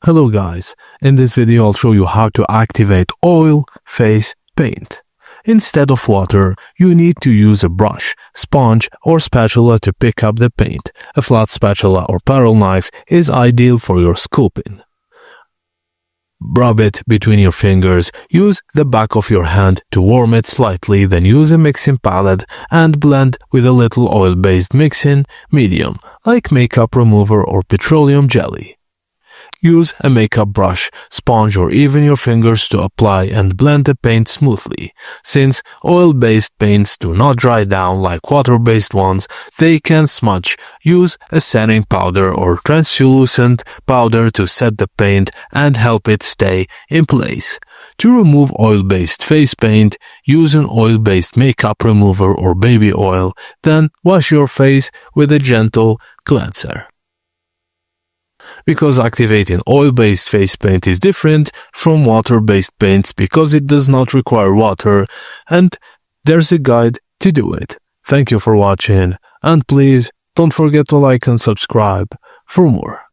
Hello guys, in this video I'll show you how to activate oil face paint. Instead of water, you need to use a brush, sponge or spatula to pick up the paint. A flat spatula or paddle knife is ideal for your scooping. Rub it between your fingers, use the back of your hand to warm it slightly, then use a mixing palette and blend with a little oil-based mixing medium, like makeup remover or petroleum jelly. Use a makeup brush, sponge or even your fingers to apply and blend the paint smoothly. Since oil-based paints do not dry down like water-based ones, they can smudge. Use a setting powder or translucent powder to set the paint and help it stay in place. To remove oil-based face paint, use an oil-based makeup remover or baby oil, then wash your face with a gentle cleanser. Because activating oil-based face paint is different from water-based paints because it does not require water, and there's a guide to do it. Thank you for watching, and please don't forget to like and subscribe for more.